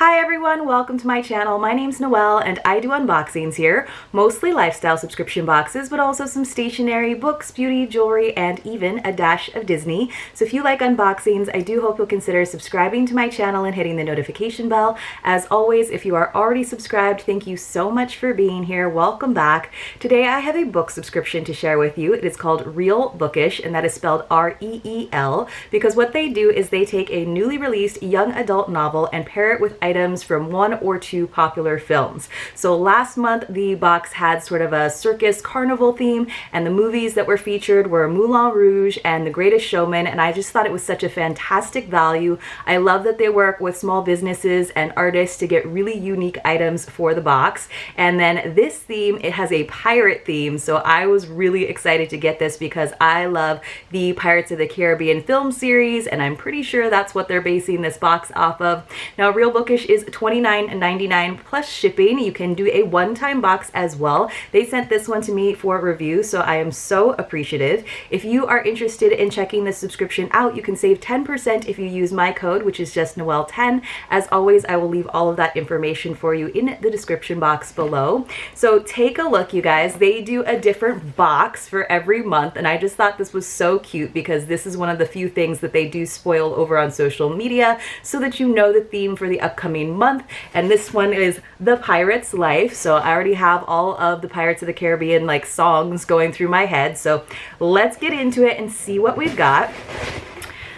Hi everyone, welcome to my channel. My name's Noelle and I do unboxings here, mostly lifestyle subscription boxes, but also some stationery, books, beauty, jewelry, and even a dash of Disney. So if you like unboxings, I do hope you'll consider subscribing to my channel and hitting the notification bell. As always, if you are already subscribed, thank you so much for being here. Welcome back. Today I have a book subscription to share with you. It is called Reel Bookish, and that is spelled R-E-E-L, because what they do is they take a newly released young adult novel and pair it with items from one or two popular films. So last month the box had sort of a circus carnival theme, and the movies that were featured were Moulin Rouge and The Greatest Showman, and I just thought it was such a fantastic value. I love that they work with small businesses and artists to get really unique items for the box. And then this theme, it has a pirate theme, so I was really excited to get this because I love the Pirates of the Caribbean film series, and I'm pretty sure that's what they're basing this box off of. Now Reel Bookish is $29.99 plus shipping. You can do a one-time box as well. They sent this one to me for review, so I am so appreciative. If you are interested in checking this subscription out, you can save 10% if you use my code, which is just Noelle10. As always, I will leave all of that information for you in the description box below. So take a look, you guys. They do a different box for every month, and I just thought this was so cute because this is one of the few things that they do spoil over on social media so that you know the theme for the upcoming month. And this one is The Pirate's Life, so I already have all of the Pirates of the Caribbean like songs going through my head, so let's get into it and see what we've got.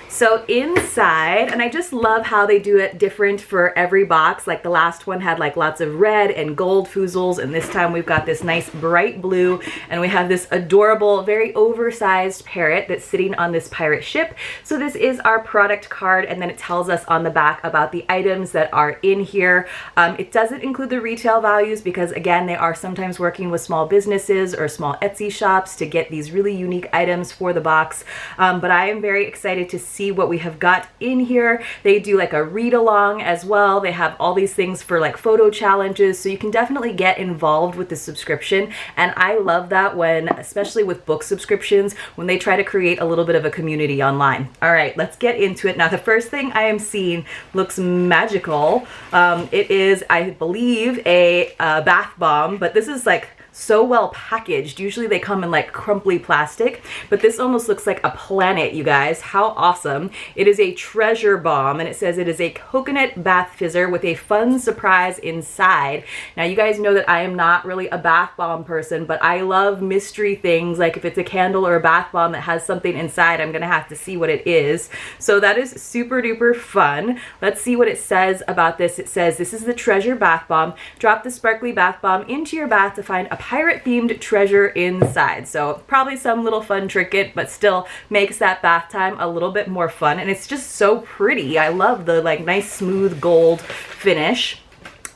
So inside, and I just love how they do it different for every box. Like the last one had like lots of red and gold foozles, and this time we've got this nice bright blue, and we have this adorable, very oversized parrot that's sitting on this pirate ship. So this is our product card, and then it tells us on the back about the items that are in here. It doesn't include the retail values because again, they are sometimes working with small businesses or small Etsy shops to get these really unique items for the box. But I am very excited to see what we have got in here. They do like a read along as well. They have all these things for like photo challenges, so you can definitely get involved with the subscription. And I love that when, especially with book subscriptions, when they try to create a little bit of a community online. All right, let's get into it. Now, the first thing I am seeing looks magical. It is, I believe, a bath bomb, but this is like so well packaged. Usually they come in like crumply plastic, but this almost looks like a planet, you guys. How awesome. It is a treasure bomb, and it says it is a coconut bath fizzer with a fun surprise inside. Now you guys know that I am not really a bath bomb person, but I love mystery things. Like if it's a candle or a bath bomb that has something inside, I'm gonna have to see what it is. So that is super duper fun. Let's see what it says about this. It says, this is the treasure bath bomb. Drop the sparkly bath bomb into your bath to find a pirate-themed treasure inside. So probably some little fun trinket, but still makes that bath time a little bit more fun. And it's just so pretty. I love the like nice smooth gold finish.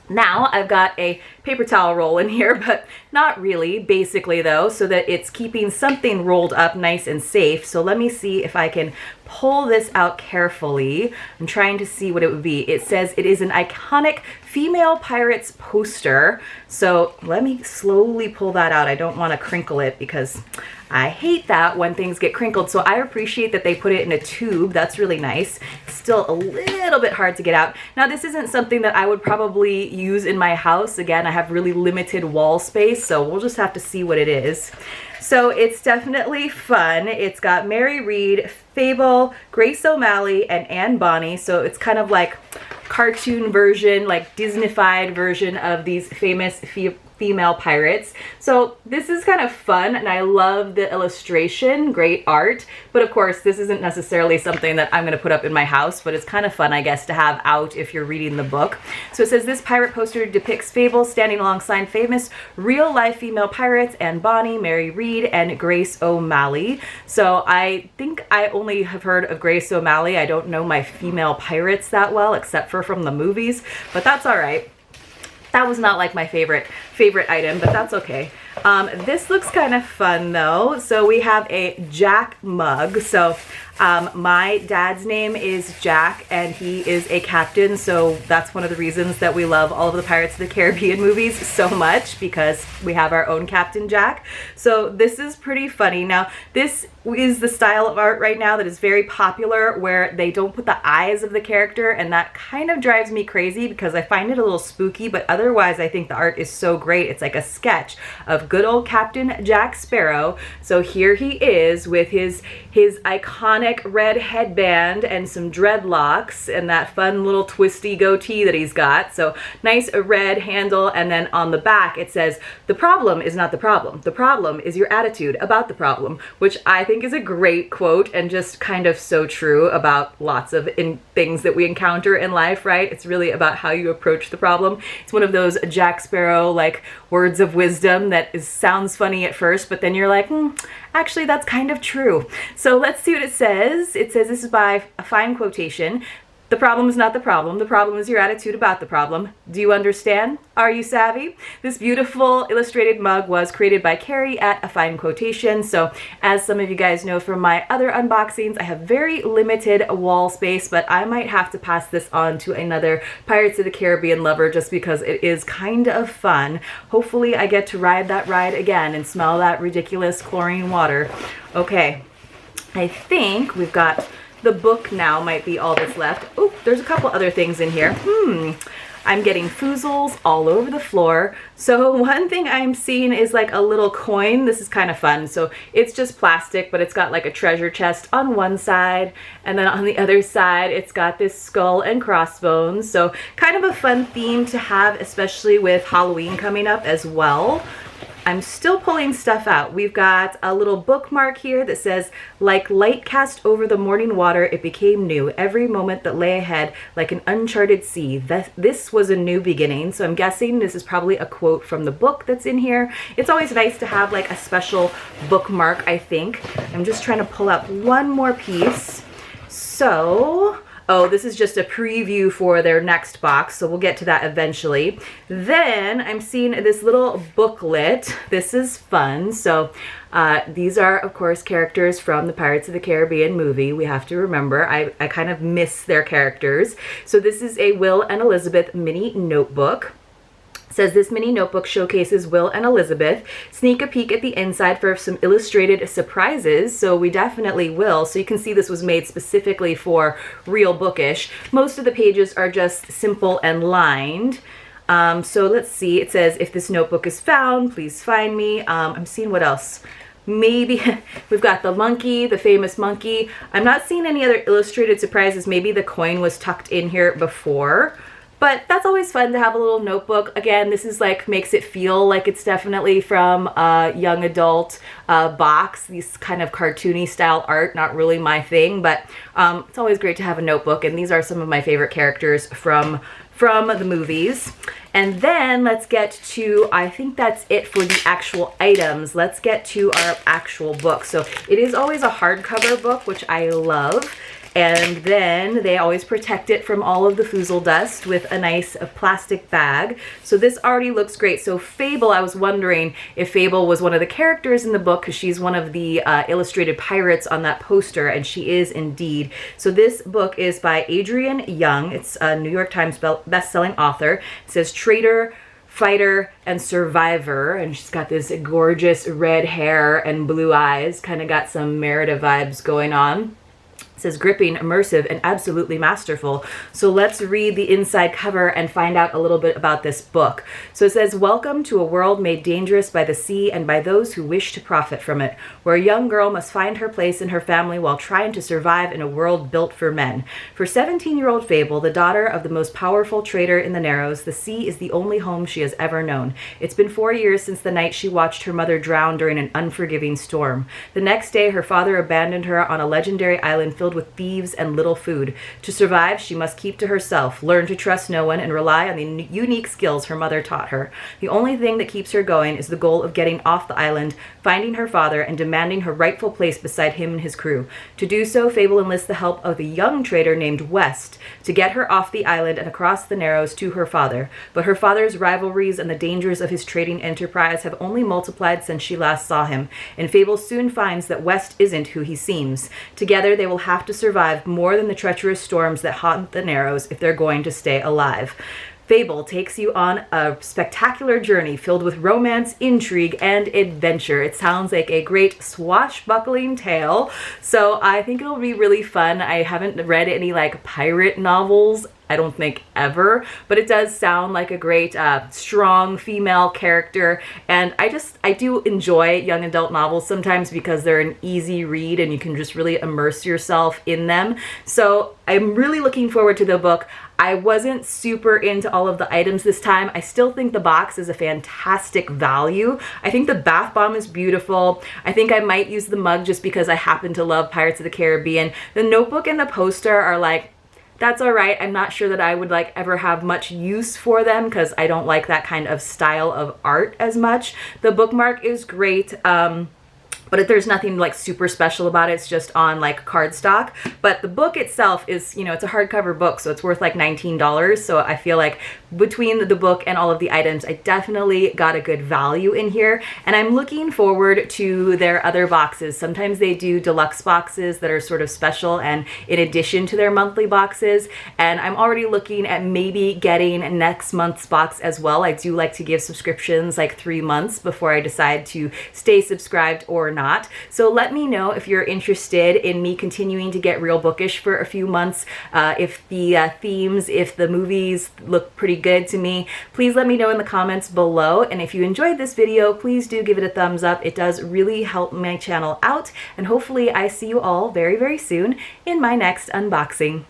Now I've got a paper towel roll in here, but not really, basically though, so that it's keeping something rolled up nice and safe. So let me see if I can pull this out carefully. I'm trying to see what it would be. It says it is an iconic female pirates poster. So let me slowly pull that out. I don't want to crinkle it because I hate that when things get crinkled. So I appreciate that they put it in a tube. That's really nice. Still a little bit hard to get out. Now this isn't something that I would probably use in my house. Again, I have really limited wall space, so we'll just have to see what it is. So it's definitely fun. It's got Mary Read, Fable, Grace O'Malley, and Anne Bonny. So it's kind of like cartoon version, like Disney-fied version of these famous female pirates. So this is kind of fun, and I love the illustration, great art, but of course this isn't necessarily something that I'm going to put up in my house, but it's kind of fun, I guess, to have out if you're reading the book. So it says this pirate poster depicts Fable standing alongside famous real-life female pirates Anne Bonny, Mary Read, and Grace O'Malley. So I think I only have heard of Grace O'Malley. I don't know my female pirates that well, except for from the movies, but that's all right. That was not like my favorite item, but that's okay. This looks kind of fun though. So we have a Jack mug. So My dad's name is Jack, and he is a captain, so that's one of the reasons that we love all of the Pirates of the Caribbean movies so much, because we have our own Captain Jack. So this is pretty funny. Now, this is the style of art right now that is very popular, where they don't put the eyes of the character, and that kind of drives me crazy because I find it a little spooky, but otherwise I think the art is so great. It's like a sketch of good old Captain Jack Sparrow. So here he is with his iconic red headband and some dreadlocks and that fun little twisty goatee that he's got. So nice red handle, and then on the back it says, "The problem is not the problem. The problem is your attitude about the problem," which I think is a great quote and just kind of so true about lots of things that we encounter in life, right? It's really about how you approach the problem. It's one of those Jack Sparrow like words of wisdom that sounds funny at first, but then you're like, actually that's kind of true. So let's see what it says. It says, this is by a fine quotation. "The problem is not the problem. The problem is your attitude about the problem. Do you understand? Are you savvy?" This beautiful illustrated mug was created by Carrie at A Fine Quotation. So as some of you guys know from my other unboxings, I have very limited wall space, but I might have to pass this on to another Pirates of the Caribbean lover just because it is kind of fun. Hopefully I get to ride that ride again and smell that ridiculous chlorine water. Okay, I think we've got the book now might be all that's left. Oh, there's a couple other things in here. I'm getting foozles all over the floor. So one thing I'm seeing is like a little coin. This is kind of fun. So it's just plastic, but it's got like a treasure chest on one side, and then on the other side it's got this skull and crossbones. So kind of a fun theme to have, especially with Halloween coming up as well. I'm still pulling stuff out. We've got a little bookmark here that says, "Like light cast over the morning water, it became new. Every moment that lay ahead, like an uncharted sea. This was a new beginning." So I'm guessing this is probably a quote from the book that's in here. It's always nice to have like a special bookmark, I think. I'm just trying to pull out one more piece. So, oh, this is just a preview for their next box, so we'll get to that eventually. Then I'm seeing this little booklet. This is fun. So these are, of course, characters from the Pirates of the Caribbean movie. We have to remember, I kind of miss their characters. So this is a Will and Elizabeth mini notebook. Says this mini notebook showcases Will and Elizabeth. Sneak a peek at the inside for some illustrated surprises. So we definitely will. So you can see this was made specifically for Reel Bookish. Most of the pages are just simple and lined. So let's see. It says, "If this notebook is found, please find me." I'm seeing what else. Maybe we've got the monkey, the famous monkey. I'm not seeing any other illustrated surprises. Maybe the coin was tucked in here before. But that's always fun to have a little notebook. Again, this is like, makes it feel like it's definitely from a young adult box. These kind of cartoony style art, not really my thing, but it's always great to have a notebook. And these are some of my favorite characters from the movies. And then let's get to, I think that's it for the actual items. Let's get to our actual book. So it is always a hardcover book, which I love. And then they always protect it from all of the foozle dust with a nice plastic bag. So this already looks great. So Fable, I was wondering if Fable was one of the characters in the book, because she's one of the illustrated pirates on that poster, and she is indeed. So this book is by Adrienne Young. It's a New York Times best-selling author. It says traitor, fighter, and survivor, and she's got this gorgeous red hair and blue eyes. Kind of got some Merida vibes going on. It says gripping, immersive, and absolutely masterful. So let's read the inside cover and find out a little bit about this book. So it says, "Welcome to a world made dangerous by the sea and by those who wish to profit from it, where a young girl must find her place in her family while trying to survive in a world built for men. For 17-year-old Fable, the daughter of the most powerful trader in the Narrows, the sea is the only home she has ever known. It's been 4 years since the night she watched her mother drown during an unforgiving storm. The next day, her father abandoned her on a legendary island filled with thieves and little food. To survive, she must keep to herself, learn to trust no one, and rely on the unique skills her mother taught her. The only thing that keeps her going is the goal of getting off the island, finding her father, and demanding her rightful place beside him and his crew. To do so, Fable enlists the help of a young trader named West to get her off the island and across the Narrows to her father. But her father's rivalries and the dangers of his trading enterprise have only multiplied since she last saw him, and Fable soon finds that West isn't who he seems. Together, they will have have to survive more than the treacherous storms that haunt the Narrows if they're going to stay alive. Fable takes you on a spectacular journey filled with romance, intrigue, and adventure. It sounds like a great swashbuckling tale, so I think it'll be really fun. I haven't read any like pirate novels, I don't think ever, but it does sound like a great strong female character, and I do enjoy young adult novels sometimes because they're an easy read and you can just really immerse yourself in them. So I'm really looking forward to the book. I wasn't super into all of the items this time. I still think the box is a fantastic value. I think the bath bomb is beautiful. I think I might use the mug just because I happen to love Pirates of the Caribbean. The notebook and the poster are like, that's all right. I'm not sure that I would like ever have much use for them because I don't like that kind of style of art as much. The bookmark is great. But there's nothing like super special about it. It's just on like cardstock. But the book itself is, you know, it's a hardcover book, so it's worth like $19. So I feel like between the book and all of the items, I definitely got a good value in here. And I'm looking forward to their other boxes. Sometimes they do deluxe boxes that are sort of special and in addition to their monthly boxes. And I'm already looking at maybe getting next month's box as well. I do like to give subscriptions like 3 months before I decide to stay subscribed or not. So let me know if you're interested in me continuing to get Reel Bookish for a few months. If the themes, if the movies look pretty good to me, please let me know in the comments below. And if you enjoyed this video, please do give it a thumbs up. It does really help my channel out. And hopefully I see you all very, very soon in my next unboxing.